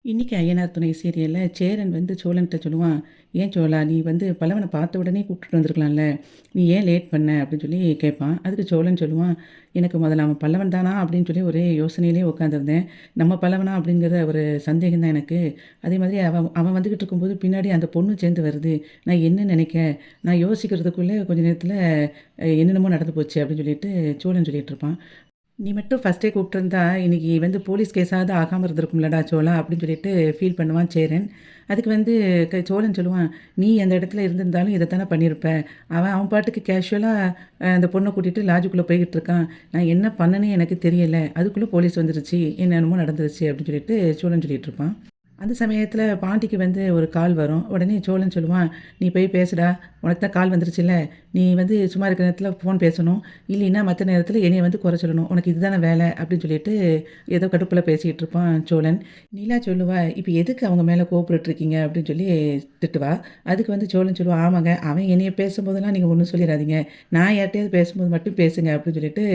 இன்னைக்கு ஐயனார் துணை சீரியல்ல சேரன் வந்து சோழன்ட்ட சொல்லுவான், "ஏன் சோழா நீ வந்து பல்லவன பார்த்த உடனே கூப்பிட்டுட்டு வந்திருக்கலாம்ல. நீ ஏன் லேட் பண்ண?" அப்படின்னு சொல்லி கேட்பான். அதுக்கு சோழன் சொல்லுவான், "எனக்கு முதல்ல அவன் பல்லவன் தானா அப்படின்னு சொல்லி ஒரே யோசனையிலேயே உட்காந்துருந்தேன். நம்ம பல்லவனா அப்படிங்கிற ஒரு சந்தேகம் தான் எனக்கு. அதே மாதிரி அவன் அவன் வந்துகிட்டு இருக்கும்போது பின்னாடி அந்த பொண்ணு சேர்ந்து வருது. நான் என்ன நினைக்க? நான் யோசிக்கிறதுக்குள்ளே கொஞ்ச நேரத்தில என்னென்னமோ நடந்து போச்சு." அப்படின்னு சொல்லிட்டு சோழன் சொல்லிட்டு இருப்பான். "நீ மட்டும் ஃபர்ஸ்ட்டே கூப்பிட்டுருந்தா, இன்னைக்கு வந்து போலீஸ் கேஸாவது ஆகாம இருந்திருக்கும்லடா சோழா" அப்படின்னு சொல்லிட்டு ஃபீல் பண்ணுவான் சேரன். அதுக்கு வந்து சோழன் சொல்லுவான், "நீ அந்த இடத்துல இருந்திருந்தாலும் இதைத்தானே பண்ணியிருப்ப. அவன் அவன் பாட்டுக்கு கேஷுவலா அந்த பொண்ணை கூட்டிட்டு லாட்ஜுக்குள்ளே போய்கிட்டு இருக்கான். நான் என்ன பண்ணேன்னு எனக்கு தெரியல. அதுக்குள்ளே போலீஸ் வந்துருச்சு. என்னென்னமோ நடந்துருச்சு" அப்படின்னு சொல்லிட்டு சோழன் சொல்லிட்டு இருப்பான். அந்த சமயத்தில பாண்டிக்கு வந்து ஒரு கால் வரும். உடனே சோழன் சொல்லுவான், "நீ போய் பேசுடா. உனக்கு தான் கால் வந்துருச்சுல்ல. நீ வந்து சும்மா இருக்கிற நேரத்தில ஃபோன் பேசணும். இல்லைன்னா மத்த நேரத்தில என்னைய வந்து குறை சொல்லணும். உனக்கு இதுதானே வேலை." அப்படின்னு சொல்லிட்டு ஏதோ கடுப்புல பேசிக்கிட்டு இருப்பான் சோழன். நிலா சொல்லுவா, "இப்ப எதுக்கு அவங்க மேல கோவப்பட்டுருக்கீங்க?" அப்படின்னு சொல்லி திட்டுவா. அதுக்கு வந்து சோழன் சொல்லுவான், "ஆமாங்க. அவன் என்னைய பேசும்போதெல்லாம் நீங்க ஒண்ணும் சொல்லிறாதீங்க. நான் யார்ட்டயாவது பேசும்போது மட்டும் பேசுங்க." அப்படின்னு சொல்லிட்டு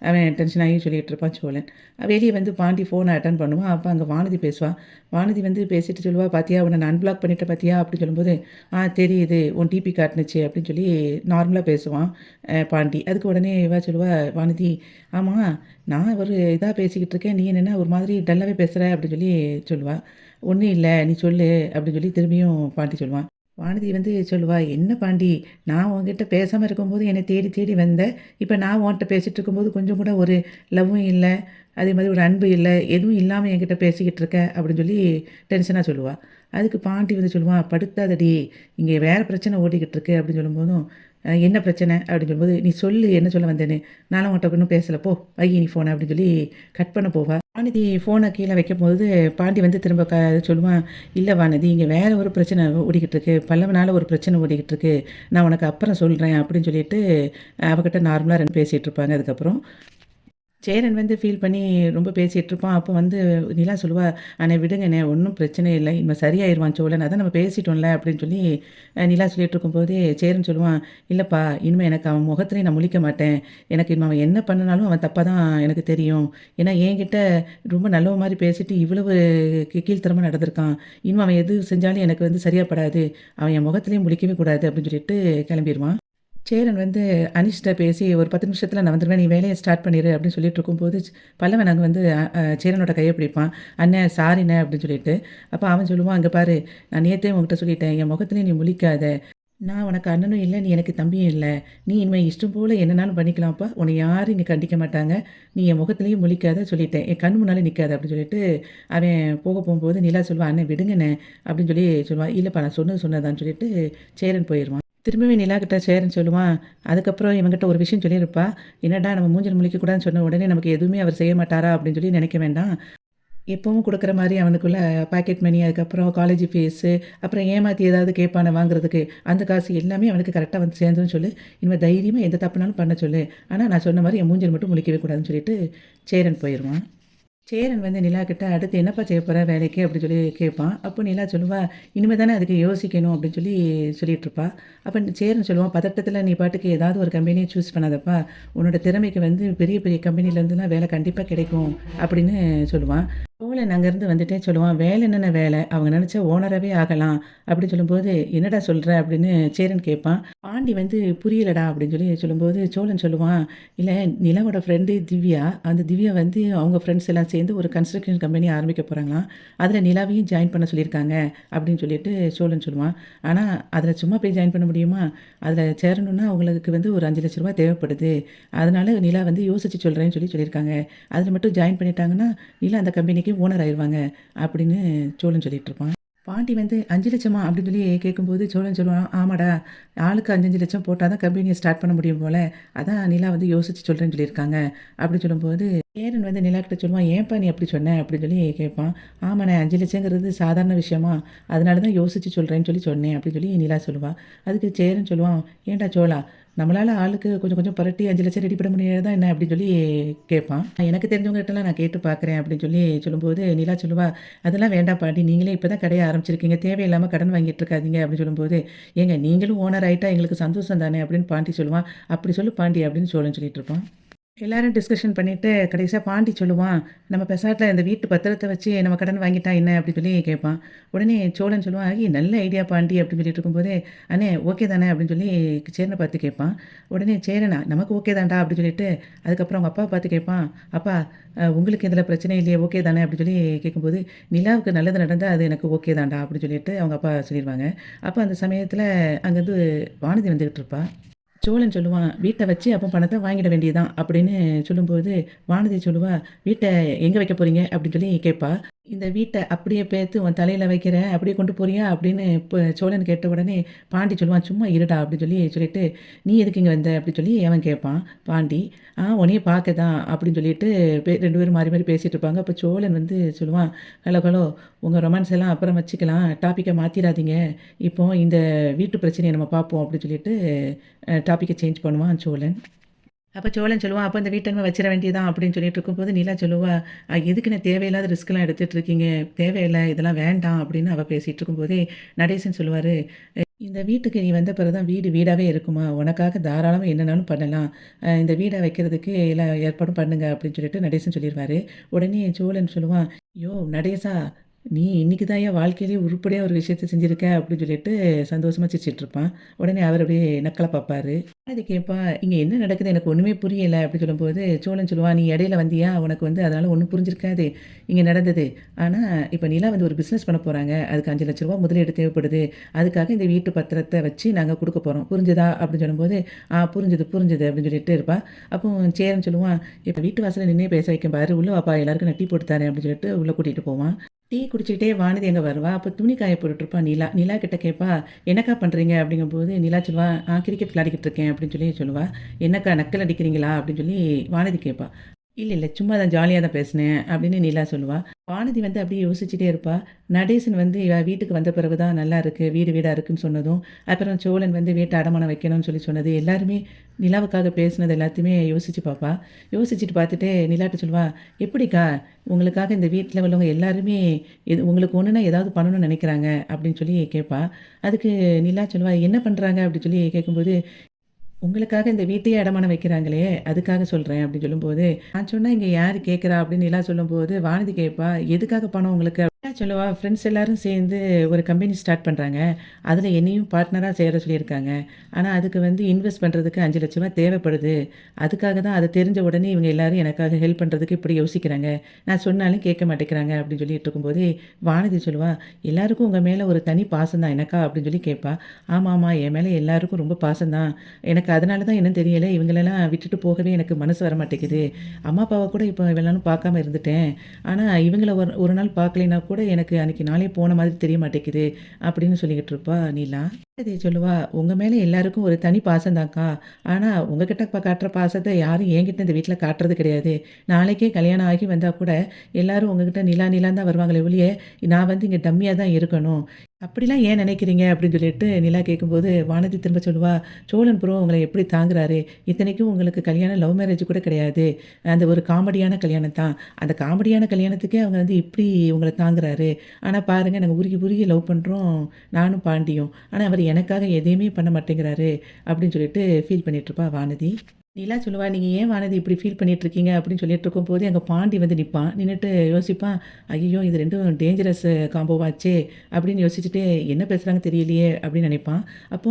அவன் டென்ஷன் ஆகி சொல்லிட்டு இருப்பான் சோழன். வெளிய வந்து பாண்டி ஃபோன அட்டெண்ட் பண்ணுவான். அப்ப அங்க வானதி பேசுவா. வானதி வந்து பேசிட்டு சொல்லுவா, "பாத்தியா உன்ன நான் அன்பிளாக் பண்ணிட்டேன் பாத்தியா?" அப்படின்னு சொல்லும்போது, தெரியுது. உன் டிபி காட்டுனுச்சு." அப்படின்னு சொல்லி நார்மலா பேசுவான் பாண்டி. அதுக்கு உடனே இவ சொல்லுவா, வானதி, "ஆமா, நான் ஒரு இதா பேசிக்கிட்டு இருக்கேன். நீ என்னன்னா ஒரு மாதிரி டல்லாவே பேசுற." அப்படின்னு சொல்லி சொல்லுவா. "ஒண்ணும் இல்ல. நீ சொல்லு." அப்படின்னு சொல்லி திரும்பியும் பாண்டி சொல்லுவான். வானதி வந்து சொல்லுவா, "என்ன பாண்டி, நான் உன்கிட்ட பேசாம இருக்கும்போது என்னை தேடி தேடி வந்த. இப்ப நான் உன்ட்ட பேசிட்டு இருக்கும்போது கொஞ்சம் கூட ஒரு லவ்வும் இல்ல. அதே மாதிரி ஒரு அன்பு இல்ல. எதுவும் இல்லாம என்கிட்ட பேசிக்கிட்டு இருக்க." அப்படின்னு சொல்லி டென்ஷனா சொல்லுவா. அதுக்கு பாட்டி வந்து சொல்லுவான், "படுத்தாதடி, இங்கே வேற பிரச்சனை ஓடிக்கிட்டு இருக்கு." அப்படின்னு சொல்லும்போதும், "என்ன பிரச்சனை?" அப்படின்னு சொல்லும்போது, "நீ சொல்லு என்ன சொல்ல வந்தேன்னு. நான்லாம் உன்ட்ட இன்னும் பேசல. போ வை நீ ஃபோன." அப்படின்னு சொல்லி கட் பண்ண போவா. வானதி ஃபோன கீழ வைக்கும்போது, பாண்டி வந்து திரும்ப சொல்லுவான், "இல்ல வானதி, இங்க வேற ஒரு பிரச்சனை ஓடிக்கிட்டு இருக்கு. பல்லவனால ஒரு பிரச்சனை ஓடிக்கிட்டு இருக்கு. நான் உனக்கு அப்புறம் சொல்றேன்." அப்படின்னு சொல்லிட்டு அவகிட்ட நார்மலா 2 பேசிட்டு இருப்பாங்க. அதுக்கப்புறம் சேரன் வந்து ஃபீல் பண்ணி ரொம்ப பேசிட்டு இருப்பான். அப்போ வந்து நிலா சொல்லுவா, "அண்ணே விடுங்கண்ணே, ஒண்ணும் பிரச்சனை இல்ல. இனிமே சரியாயிருவான் சோழன். அதான் நம்ம பேசிட்டோம்ல." அப்படின்னு சொல்லி நிலா சொல்லிட்டு இருக்கும்போதே சேரன் சொல்லுவான், "இல்லப்பா, இனிமே எனக்கு அவன் முகத்திலயும் நான் முழிக்க மாட்டேன். எனக்கு இனிமே அவன் என்ன பண்ணுனாலும் அவன் தப்பா தான் எனக்கு தெரியும். ஏன்னா என்கிட்ட ரொம்ப நல்லவன் மாரி பேசிட்டு இவ்வளவு கீழ்த்தரமா நடந்திருக்கான். இனிமே அவன் எது செஞ்சாலும் எனக்கு வந்து சரியா படாது. அவன் என் முகத்திலயும் முழிக்கவே கூடாது." அப்படின்னு சொல்லிட்டு கிளம்பிருவான். சேரன் வந்து அனீஷ்ட்ட பேசி, "ஒரு 10 நிமிஷத்துல நான் வந்துருவேன். நீ வேலைய ஸ்டார்ட் பண்ணிரு." அப்படின்னு சொல்லிட்டு இருக்கும்போது, பல்லவன் அங்க வந்து சேரனோட கைய பிடிப்பான். "அண்ணே சாரிண்ணே." அப்படின்னு சொல்லிட்டு. அப்ப அவன் சொல்லுவான், "இங்க பாரு, நான் நேத்தே உன்கிட்ட சொல்லிட்டேன். என் முகத்திலயும் நீ முழிக்காத. நான் உனக்கு அண்ணனும் இல்ல, நீ எனக்கு தம்பியும் இல்ல. நீ இனிமே இஷ்டம் போல என்னனாலும் பண்ணிக்கலாம்ப்பா. உன்னை யாரும் இங்க கண்டிக்க மாட்டாங்க. நீ என் முகத்திலயும் முழிக்காத சொல்லிட்டேன். என் கண் முன்னால நிக்காத." அப்படின்னு சொல்லிட்டு அவன் போகும்போது நிலா சொல்லுவா, "அண்ணே விடுங்கண்ணே." அப்படின்னு சொல்லி சொல்லுவா. "இல்லப்பா, நான் சொன்னது சொன்னதுதான்னு" சொல்லிட்டு சேரன் போயிருவான். திரும்பவும் நிலாகிட்ட சேரன் சொல்லுவான். அதுக்கப்புறம் இவன்கிட்ட ஒரு விஷயம் சொல்லியிருப்பா. "என்னடா நம்ம மூஞ்சில முழிக்கக்கூடாதுன்னு சொன்ன உடனே நமக்கு எதுவுமே அவர் செய்ய மாட்டாரா?" அப்படின்னு சொல்லி நினைக்க வேண்டாம். எப்பவும் குடுக்குற மாரி அவனுக்குள்ள பாக்கெட் மணி, அதுக்கப்புறம் காலேஜ் ஃபீஸு, அப்புறம் ஏமாத்தி ஏதாவது கேட்பானே வாங்குறதுக்கு, அந்த காசு எல்லாமே அவனுக்கு கரெக்ட்டா வந்து சேர்ந்துரும்னு சொல்லு. இனிமே தைரியமா எந்த தப்புனாலும் பண்ண சொல்லு. ஆனா நான் சொன்ன மாரி என் மூஞ்சில மட்டும் முழிக்கவே கூடாதுன்னு சொல்லிட்டு சேரன் போயிருவான். சேரன் வந்து நிலா கிட்ட, "அடுத்து என்னப்பா செய்ய போற வேலைக்கு?" அப்படி சொல்லி கேட்பான். அப்போ நிலா சொல்லுவா, "இனிமே தானே அதுக்கு யோசிக்கணும்." அப்படின்னு சொல்லி சொல்லிட்டுருப்பா. அப்ப சேரன் சொல்லுவான், "பதட்டத்தில நீ பாட்டுக்கு ஏதாவது ஒரு கம்பெனிய சூஸ் பண்ணாதப்பா. உன்னோட திறமைக்கு வந்து பெரிய பெரிய கம்பெனிலேருந்துலாம் வேலை கண்டிப்பா கிடைக்கும்." அப்படின்னு சொல்லுவான். சோழன் அங்கேருந்து வந்துட்டே சொல்லுவான், "வேலை என்னென்ன வேலை? அவங்க நெனச்சா ஓனராவே ஆகலாம்." அப்படின்னு சொல்லும்போது, "என்னடா சொல்ற?" அப்படின்னு சேரன் கேட்பான். பாண்டி வந்து, "புரியலடா." அப்படின்னு சொல்லி சொல்லும்போது, சோழன் சொல்லுவான், "இல்ல, நிலாவோட ஃப்ரெண்டு திவ்யா. அந்த திவ்யா வந்து அவங்க ஃப்ரெண்ட்ஸ் எல்லாம் சேர்ந்து ஒரு கன்ஸ்ட்ரக்ஷன் கம்பெனி ஆரம்பிக்க போறாங்களாம். அதில நிலாவையும் ஜாயின் பண்ண சொல்லியிருக்காங்க." அப்படின்னு சொல்லிட்டு சோழன் சொல்லுவான். "ஆனா, அதில சும்மா போய் ஜாயின் பண்ண முடியுமா? அதில சேரணும்னா அவங்களுக்கு வந்து ஒரு ரூ. 5,00,000 தேவைப்படுது. அதனால நிலா வந்து யோசிச்சு சொல்றேன்னு சொல்லி சொல்லியிருக்காங்க. அதில மட்டும் ஜாயின் பண்ணிட்டாங்கன்னா, நிலா அந்த கம்பெனிக்கு ஓனர் ஆயிருவாங்க." அப்படின்னு சோழன் சொல்லிட்டுருப்பான். பாட்டி வந்து 5,00,000 அப்படின்னு சொல்லி கேட்கும்போது சோழன் சொல்லுவான், "ஆமாடா, ஆளுக்கு 5, 5,00,000 போட்டா தான் கம்பெனிய ஸ்டார்ட் பண்ண முடியும் போல. அதான் நிலா வந்து யோசிச்சு சொல்றேன்னு சொல்லியிருக்காங்க." அப்படின்னு சொல்லும்போது, சேரன் வந்து நிலா கிட்ட சொல்லுவான், "ஏன்பா நீ அப்படி சொன்ன?" அப்படின்னு சொல்லி கேட்பான். "ஆமாண்ணே, 5,00,000ங்கிறது சாதாரண விஷயமா? அதனால தான் யோசிச்சு சொல்றேன்னு சொல்லி சொன்னேன்." அப்படின்னு சொல்லி நிலா சொல்லுவா. அதுக்கு சேரன் சொல்லுவான், "ஏன்டா சோழா, நம்மளால ஆளுக்கு கொஞ்சம் கொஞ்சம் புரட்டி 5,00,000 ரெடி பண்ண முடியாதா என்ன?" அப்படின்னு சொல்லி கேட்பான். "எனக்கு தெரிஞ்சவங்ககிட்டலாம் நான் கேட்டு பார்க்குறேன்." அப்படின்னு சொல்லி சொல்லும்போது, நிலா சொல்லுவா, "அதெல்லாம் வேண்டாம் பாட்டி. நீங்களே இப்ப தான் கடைய ஆரம்பிச்சிருக்கீங்க. தேவையில்லாம கடன் வாங்கிட்டு இருக்காதீங்க." அப்படின்னு சொல்லும்போது, "ஏங்க நீங்களும் ஓனர் ஆயிட்டா எங்களுக்கு சந்தோஷம் தானே." அப்படின்னு பாட்டி சொல்லுவான். "அப்படி சொல்லு பாண்டி." அப்படின்னு சோழன் சொல்லிட்டு இருப்பான். எல்லாரும் டிஸ்கஷன் பண்ணிட்டு கடைசியா பாண்டி சொல்லுவான், "நம்ம பெசாட்ல இந்த வீட்டு பத்திரத்த வச்சு நம்ம கடன் வாங்கிட்டா என்ன?" அப்படின்னு சொல்லி கேட்பான். உடனே சோழன் சொல்லுவான், "ஐய நல்ல ஐடியா பாண்டி" அப்படின்னு சொல்லிட்டு இருக்கும்போதே, "அண்ணே ஓகே தானே?" அப்படின்னு சொல்லி சேரன பார்த்து கேட்பான். உடனே சேரனா, "நமக்கு ஓகே தான்டா" அப்படின்னு சொல்லிட்டு, அதுக்கப்புறம் அவங்க அப்பாவ பார்த்து கேட்பான், "அப்பா உங்களுக்கு இதில பிரச்சனை இல்லையே? ஓகே தானே?" அப்படின்னு சொல்லி கேட்கும்போது, "நிலாவுக்கு நல்லது நடந்தா அது எனக்கு ஓகே தான்டா" அப்படின்னு சொல்லிட்டு அவங்க அப்பா சொல்லிருவாங்க. அப்ப அந்த சமயத்தில அங்கருந்து வானதி வந்துகிட்டு இருப்பா. சோழன் சொல்லுவான், "வீட்ட வச்சு அப்போ பணத்த வாங்கிட வேண்டியது தான்" அப்படின்னு சொல்லும்போது, வானதி சொல்லுவா, "வீட்ட எங்க வைக்க போறீங்க?" அப்படின்னு சொல்லி கேட்பா. "இந்த வீட்ட அப்படியே பேத்து உன் தலையில வைக்கிறேன். அப்படியே கொண்டு போறியா?" அப்படின்னு சோழன் கேட்ட உடனே பாண்டி சொல்லுவான், "சும்மா இருடா" அப்படின்னு சொல்லிட்டு, "நீ எதுக்கு இங்க வந்த?" அப்படின்னு சொல்லி அவன் கேட்பான். பாண்டி, உன்னைய பார்க்க தான்" அப்படின்னு சொல்லிட்டு 2 பேரும் மாறி மாறி பேசிட்டு இருப்பாங்க. அப்ப சோழன் வந்து சொல்லுவான், "ஹலோ, ஹலோ உங்க ரொமான்ஸ் எல்லாம் அப்புறம் வச்சுக்கலாம். டாபிக்க மாத்திராதீங்க. இப்போ இந்த வீட்டு பிரச்சனைய நம்ம பார்ப்போம்" அப்படின்னு சொல்லிட்டு டாபிக்க சேஞ்ச் பண்ணுவான் சோழன். அப்ப சோழன் சொல்லுவான், "அப்ப இந்த வீட்ட நம்ம வச்சிர வேண்டியது தான்" அப்படின்னு சொல்லிட்டு இருக்கும்போது, நிலா சொல்லுவா, எதுக்குண்ணே தேவையில்லாத ரிஸ்க்லாம் எடுத்துட்டு இருக்கீங்க? தேவையில்ல. இதெல்லாம் வேண்டாம்" அப்படின்னு அவ பேசிட்டு இருக்கும்போதே, நடேசன் சொல்லுவாரு, "இந்த வீட்டுக்கு நீ வந்த பிறகு தான் வீடு வீடாவே இருக்குமா? உனக்காக தாராளமா என்னனாலும் பண்ணலாம். இந்த வீட வைக்கிறதுக்கு எல்லா ஏற்பாடும் பண்ணுங்க" அப்படின்னு சொல்லிட்டு நடேசன் சொல்லிருவாரு. உடனே சோழன் சொல்லுவான், "யோவ் நடேசா! நீ இன்னைக்கு தான்யா வாழ்க்கையிலேயே உருப்படியா ஒரு விஷயத்த செஞ்சிருக்க" அப்படின்னு சொல்லிட்டு சந்தோஷமா சிரிச்சுட்டு இருப்பான். உடனே அவர் அப்படியே நக்கலா பார்ப்பாரு. அது கேட்பா, "இங்க என்ன நடக்குது எனக்கு ஒண்ணுமே புரியல" அப்படி சொல்லும்போது, சோழன் சொல்லுவான், "நீ இடையில வந்தியா? உனக்கு வந்து அதனால ஒண்ணும் புரிஞ்சிருக்காது. இங்க நடந்தது. ஆனா இப்ப நிலா வந்து ஒரு பிசினஸ் பண்ண போறாங்க. அதுக்கு ரூ. 5,00,000 முதலீடு தேவைப்படுது. அதுக்காக இந்த வீட்டு பத்திரத்த வச்சு நாங்க குடுக்க போறோம். புரிஞ்சுதா?" அப்படின்னு சொல்லும்போது, புரிஞ்சுது, புரிஞ்சுது" அப்படின்னு சொல்லிட்டு இருப்பா. அப்போ சேரன் சொல்லுவான், "இப்ப வீட்டு வாசல்ல நின்னே பேச வைக்கேன் பாரு. உள்ள வாப்பா எல்லாருக்கும் நான் டீ போட்டு தரேன்" அப்படின்னு சொல்லிட்டு உள்ள கூட்டிட்டு போவான். டீ குடிச்சுக்கிட்டே வானதி அங்க வருவா. அப்ப துணி காய போட்டுட்ருப்பா நிலா. நிலா கிட்ட கேட்பா, "என்னக்கா பண்றீங்க?" அப்படிங்கும்போது நிலா சொல்லுவா, கிரிக்கெட் விளையாடிக்கிட்டு இருக்கேன்" அப்படின்னு சொல்லி சொல்லுவா. "என்னக்கா நக்கல் அடிக்கிறீங்களா?" அப்படின்னு சொல்லி வானதி கேட்பா. "இல்ல, இல்ல. சும்மா தான் ஜாலியா தான் பேசினேன்" அப்படின்னு நிலா சொல்லுவா. வானதி வந்து அப்படியே யோசிச்சுட்டே இருப்பா. நடேசன் வந்து இவ வீட்டுக்கு வந்த பிறகு தான் நல்லா இருக்கு, வீடு வீடா இருக்குன்னு சொன்னதும், அப்புறம் சோழன் வந்து வீட்ட அடமானம் வைக்கணும்னு சொல்லி சொன்னது, எல்லாருமே நிலாவுக்காக பேசினது எல்லாத்தையுமே யோசிச்சு பாப்பா. யோசிச்சுட்டு பார்த்துட்டு நிலாட்ட சொல்லுவா, "எப்படிக்கா உங்களுக்காக இந்த வீட்ல உள்ளவங்க எல்லாருமே உங்களுக்கு ஒண்ணுனா ஏதாவது பண்ணணும்னு நினைக்கிறாங்க" அப்படின்னு சொல்லி கேட்பா. அதுக்கு நிலா சொல்லுவா, "என்ன பண்றாங்க?" அப்படின்னு சொல்லி கேட்கும்போது, "உங்களுக்காக இந்த வீட்டையே அடமானம் வைக்கிறாங்களே, அதுக்காக சொல்றேன்" அப்படின்னு சொல்லும்போது, நான் சொன்னா இங்க யாரு கேட்கிறா? அப்படின்னு நிலா சொல்லும்போது, வானதி கேட்பா, "எதுக்காக பணம் உங்களுக்கு?" நிலா சொல்லுவா, "ஃப்ரெண்ட்ஸ் எல்லாரும் சேர்ந்து ஒரு கம்பெனி ஸ்டார்ட் பண்றாங்க. அதுல என்னையும் பார்ட்னரா சேர சொல்லியிருக்காங்க. ஆனா அதுக்கு வந்து இன்வெஸ்ட் பண்றதுக்கு ரூ. 5,00,000 தேவைப்படுது. அதுக்காக தான் அது தெரிஞ்ச உடனே இவங்க எல்லாரும் எனக்காக ஹெல்ப் பண்றதுக்கு இப்படி யோசிக்கிறாங்க. நான் சொன்னாலும் கேட்க மாட்டேங்கிறாங்க" அப்படின்னு சொல்லிட்டு இருக்கும்போதே, வானதி சொல்லுவா, "எல்லாருக்கும் உங்க மேல ஒரு தனி பாசம் தான் எனக்கா?" அப்படின்னு சொல்லி கேட்பா. "ஆமாமா, என் மேல எல்லாருக்கும் ரொம்ப பாசம் தான். எனக்கு அதனால தான் என்னன்னு தெரியல, இவங்களெல்லாம் விட்டுட்டு போகவே எனக்கு மனசு வரமாட்டேங்குது. அம்மா, அப்பாவ கூட இப்போ இவ்வளோ நாளும் பார்க்காம இருந்துட்டேன். ஆனா, இவங்கள ஒரு ஒரு நாள் பார்க்கலைன்னா கூட எனக்கு அன்னைக்கு நாளே போன மாதிரி தெரிய மாட்டேங்குது" அப்படின்னு சொல்லிக்கிட்டு இருப்பா நீலா. பார்வதி சொல்லுவா, "உங்க மேல எல்லாருக்கும் ஒரு தனி பாசம் தான்க்கா. ஆனா, உங்ககிட்ட காட்டுற பாசத்த யாரும் என்கிட்ட இந்த வீட்ல காட்டுறது கிடையாது. நாளைக்கே கல்யாணம் ஆகி வந்தா கூட எல்லாரும் உங்ககிட்ட நிலா நிலான்னு தான் வருவாங்களே ஒழிய, நான் வந்து இங்க டம்மியா தான் இருக்கணும். அப்படிலாம் ஏன் நினைக்கிறீங்க?" அப்படின்னு சொல்லிட்டு நிலா கேட்கும்போது, வானதி திரும்ப சொல்லுவா, "சோழன் ப்ரோ உங்கள எப்படி தாங்குறாரு? இத்தனைக்கும் உங்களுக்கு கல்யாணம் லவ் மேரேஜ் கூட கிடையாது. அந்த ஒரு காமெடியான கல்யாணம் தான். அந்த காமெடியான கல்யாணத்துக்கே அவங்க வந்து இப்படி உங்கள தாங்குறாரு. ஆனா பாருங்க நாங்க உருகி உருகி லவ் பண்றோம் நானும் பாண்டியும். ஆனா அவரு எனக்காக எதையுமே பண்ண மாட்டேங்கிறாரு" அப்படின்னு சொல்லிட்டு ஃபீல் பண்ணிட்டுருப்பா வானதி. நிலா சொல்லுவா, "நீங்க ஏன் வானதி இப்படி ஃபீல் பண்ணிட்டுருக்கீங்க?" அப்படின்னு சொல்லிட்டு இருக்கும்போது, அங்க பாண்டி வந்து நிப்பான். நின்னுட்டு யோசிப்பான், "ஐயய்யோ! இது 2ம் டேஞ்சரஸ் காம்போவாச்சே!" அப்படின்னு யோசிச்சுட்டு, "என்ன பேசுறாங்கன்னு தெரியலையே!" அப்படின்னு நினைப்பான். அப்போ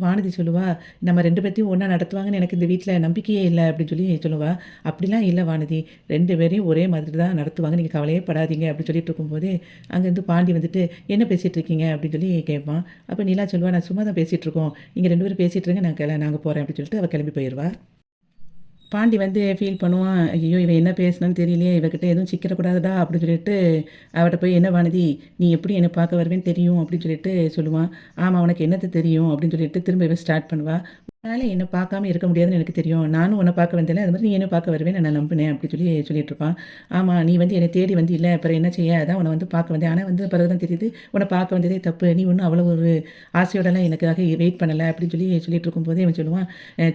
வானதி சொல்லுவா, "நம்ம 2 பேத்தையும் ஒண்ணா நடத்துவாங்கன்னு எனக்கு இந்த வீட்ல நம்பிக்கையே இல்ல" அப்படின்னு சொல்லி சொல்லுவா. "அப்படிலாம் இல்ல வானதி. 2 பேரையும் ஒரே மாதிரி தான் நடத்துவாங்க. நீங்க கவலையே படாதீங்க" அப்படின்னு சொல்லிட்டு இருக்கும்போதே, அங்கேருந்து பாண்டி வந்துட்டு, "என்ன பேசிட்டு இருக்கீங்க?" அப்படின்னு சொல்லி கேட்பான். அப்ப நிலா சொல்லுவா, "நான் சும்மா தான் பேசிட்டு இருக்கோம். நீங்க 2 பேரும் பேசிட்டு இருங்க. நாங்க போறேன்" அப்படின்னு சொல்லிட்டு அவ கிளம்பி போயிருவா. பாண்டி வந்து ஃபீல் பண்ணுவான். "ஐயய்யோ! இவ என்ன பேசுனான்னு தெரியலையே! இவகிட்ட எதுவும் சிக்கிரக்கூடாதுடா" அப்படின்னு சொல்லிட்டு அவட்ட போய், "என்ன வானதி, நீ எப்படி என்ன பார்க்க வருவேன்னு தெரியும்" அப்படின்னு சொல்லிட்டு சொல்லுவான். "ஆமா, உனக்கு என்னத்த தெரியும்?" அப்படின்னு சொல்லிட்டு திரும்ப இவ ஸ்டார்ட் பண்ணுவா. "உன்னால என்ன பார்க்காம இருக்க முடியாதுன்னு எனக்கு தெரியும். நானும் உன்ன பார்க்க வந்தேன்ல, அது மாரி நீ என்ன பார்க்க வருவேன்னு நான் நம்புனேன்" அப்படின்னு சொல்லி சொல்லிட்டுருப்பான். "ஆமா, நீ வந்து என்னை தேடி வந்தில்ல, அப்புறம் என்ன செய்ய? அதான் உன்ன வந்து பார்க்க வந்தேன். ஆனா வந்து பிறகு தான் தெரியுது, உன்ன பார்க்க வந்ததே தப்பு. நீ ஒண்ணும் அவ்வளோ ஒரு ஆசையோடலாம் எனக்காக வெயிட் பண்ணல" அப்படின்னு சொல்லி சொல்லிட்டு இருக்கும்போதே இவன் சொல்லுவான்,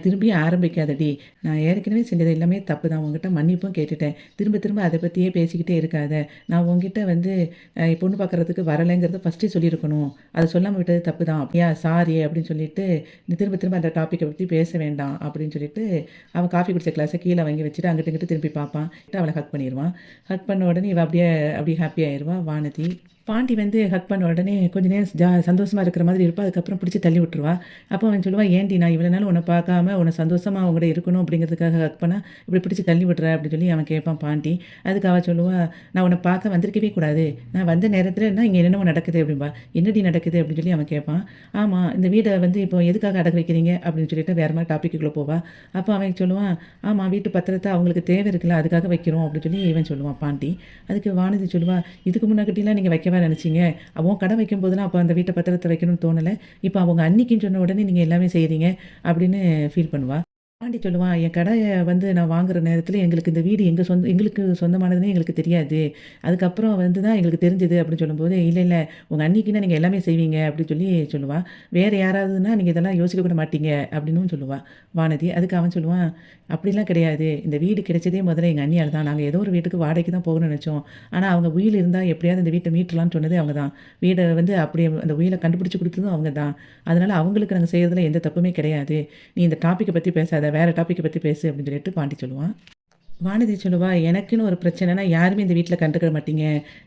திரும்பியும் ஆரம்பிக்காதடி. நான் ஏற்கனவே செஞ்சது எல்லாமே தப்பு தான். உன்கிட்ட மன்னிப்பும் கேட்டுட்டேன். திரும்ப திரும்ப அத பத்தியே பேசிக்கிட்டே இருக்காத. நான் உன்கிட்ட வந்து பொண்ணு பார்க்கறதுக்கு வரலைங்கிறத ஃபர்ஸ்ட்டே சொல்லியிருக்கணும். அத சொல்லாம விட்டது தப்பு தான். அப்படியா சாரி" அப்படின்னு சொல்லிட்டு திரும்ப திரும்ப அந்த டாபிக் டாப்பிக்க பத்தி பேச வேண்டாம் அப்படின்னு சொல்லிட்டு, அவன் காஃபி குடிச்ச கிளாஸ கீழ வாங்கி வச்சுட்டு அங்கிட்டு, இங்கிட்டு திரும்பி பார்ப்பான். அவள ஹக் பண்ணிருவான். ஹக் பண்ண உடனே இவ அப்படியே ஹாப்பி ஆயிருவா வானதி. பாட்டி வந்து ஹக் பண்ண உடனே கொஞ்ச நேரம் சந்தோஷமா இருக்கிற மாதிரி இருப்பா. அதுக்கப்புறம் பிடிச்சு தள்ளி விட்டுருவா. அப்போ அவன் சொல்லுவான், "ஏன்டி நான் இவ்வளோ நாள் உன்ன பார்க்காம உன்ன சந்தோஷமா உன் கூட இருக்கணும் அப்படிங்கிறதுக்காக ஹக் பண்ணா, இப்படி பிடிச்சு தள்ளி விடுற?" அப்படின்னு சொல்லி அவன் கேட்பான் பாட்டி. அதுக்கு அவ சொல்லுவா, "நான் உன்ன பார்க்க வந்திருக்கவே கூடாது. நான் வந்த நேரத்திலன்னா இங்க என்னென்னமோ நடக்குது" அப்படிம்பா. "என்னடி நடக்குது?" அப்படின்னு சொல்லி அவன் கேட்பான். "ஆமா, இந்த வீட வந்து இப்போ எதுக்காக அடகு வைக்கிறீங்க?" அப்படின்னு சொல்லிட்டு வேற மாதிரி டாபிக்குள்ள போவா. அப்போ அவன் சொல்லுவான், "ஆமா, வீட்டு பத்திரத்த அவங்களுக்கு தேவை இருக்குல்ல, அதுக்காக வைக்கிறோம்" அப்படின்னு சொல்லி இவன் சொல்லுவான் பாட்டி. அதுக்கு வானதி சொல்லுவா, "இதுக்கு முன்னாடிலாம் நீங்க வைக்கவா நினைச்சீங்க? அவன் கடை வைக்கும்போதெல்லாம் அப்போ அந்த வீட்ட பத்திரத்த வைக்கணும்னு தோணல. இப்ப அவங்க அன்னிக்குன்னு சொன்ன உடனே நீங்க எல்லாமே செய்றீங்க" அப்படின்னு ஃபீல் பண்ணுவா. பாண்டி சொல்லுவான், "என் கடைய வந்து நான் வாங்குற நேரத்தில எங்களுக்கு இந்த வீடு எங்களுக்கு சொந்தமானதுன்னே எங்களுக்கு தெரியாது. அதுக்கப்புறம் வந்து தான் எங்களுக்கு தெரிஞ்சது" அப்படின்னு சொல்லும்போது, "இல்ல, இல்ல, உங்க அண்ணிக்குன்னா நீங்க எல்லாமே செய்வீங்க" அப்படின்னு சொல்லி சொல்லுவா. "வேற யாராவதுன்னா நீங்க இதெல்லாம் யோசிக்க கூட மாட்டீங்க" அப்படின்னும் சொல்லுவா வானதி. அதுக்கு அவன் சொல்லுவான், "அப்படிலாம் கிடையாது. இந்த வீடு கிடைச்சதே முதல்ல எங்க அண்ணியால தான். நாங்க ஏதோ ஒரு வீட்டுக்கு வாடகைக்கு தான் போகணும்னு நெனச்சோம். ஆனா அவங்க உயில் இருந்தா எப்படியாவது இந்த வீட்ட மீட்டுறலாம்னு சொன்னதே அவங்க தான். வீட வந்து அப்படியே அந்த உயில கண்டுபிடிச்சு குடுத்ததும் அவங்க தான். அதனால அவங்களுக்கு நாங்க செய்றதுல எந்த தப்புமே கிடையாது. நீ இந்த டாபிக்க பத்தி பேசாத. வேற டாபிக்க பத்தி பேசு" அப்படின்னு சொல்லிட்டு பாண்டி சொல்லுவான். வானதி சொல்லுவா, "எனக்குன்னு ஒரு பிரச்சனைனா யாருமே இந்த வீட்ல கண்டுக்க மாட்டீங்க.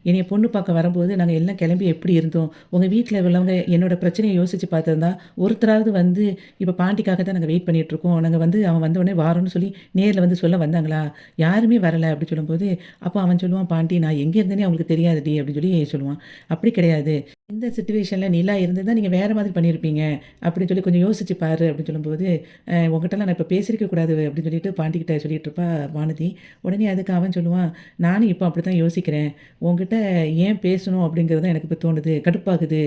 என்னைய பொண்ணு பார்க்க வரும்போது நாங்க எல்லாம் கிளம்பி எப்படி இருந்தோம். உங்க வீட்ல உள்ளவங்க என்னோட பிரச்சனைய யோசிச்சு பார்த்திருந்தா, ஒருத்தராவது வந்து இப்ப பாண்டிக்காக தான் நாங்க வெயிட் பண்ணிட்டுருக்கோம். நாங்க வந்து அவன் வந்த உடனே வாரோன்னு சொல்லி நேர்ல வந்து சொல்ல வந்தாங்களா? யாருமே வரல" அப்படி சொல்லும்போது, அப்போ அவன் சொல்லுவான், "பாண்டி, நான் எங்க இருந்தேனே அவங்களுக்கு தெரியாதுடி" அப்படின்னு சொல்லி சொல்லுவான். "அப்படி கிடையாது. இந்த சிச்சுவேஷன்ல நீலாம் இருந்திருந்தா நீங்க வேற மாதிரி பண்ணியிருப்பீங்க" அப்படின்னு சொல்லி "கொஞ்சம் யோசிச்சு பாரு" அப்படின்னு சொல்லும்போது, உன்கிட்டலாம் நான் இப்ப பேசியிருக்க கூடாது" அப்படின்னு சொல்லிட்டு பாண்டிகிட்ட சொல்லிட்டு இருப்பா வானதி. உடனே அதுக்கு அவன் சொல்லுவான், "நானும் இப்போ அப்படித்தான் யோசிக்கிறேன். உன்கிட்ட ஏன் பேசணும் அப்படிங்கிறது தான் எனக்கு இப்ப தோணுது. கடுப்பாகுது.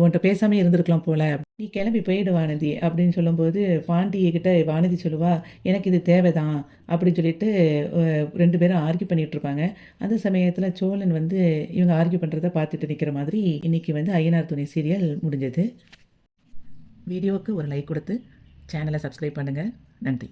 உன்ட்ட பேசாமயே இருந்திருக்கலாம் போல. நீ கிளம்பி போயிடு வானதி" அப்படின்னு சொல்லும்போது, பாண்டி கிட்ட வானதி சொல்லுவா, "எனக்கு இது தேவைதான்" அப்படின்னு சொல்லிட்டு 2 பேரும் ஆர்க்யூ பண்ணிட்டு இருப்பாங்க. அந்த சமயத்தில சோழன் வந்து இவங்க ஆர்க்யூ பண்றத பார்த்துட்டு நிக்கிற மாதிரி இன்னைக்கு வந்து ஐயனார் துணை சீரியல் முடிஞ்சது. வீடியோவுக்கு ஒரு லைக் குடுத்து சேனல சப்ஸ்கிரைப் பண்ணுங்க. நன்றி.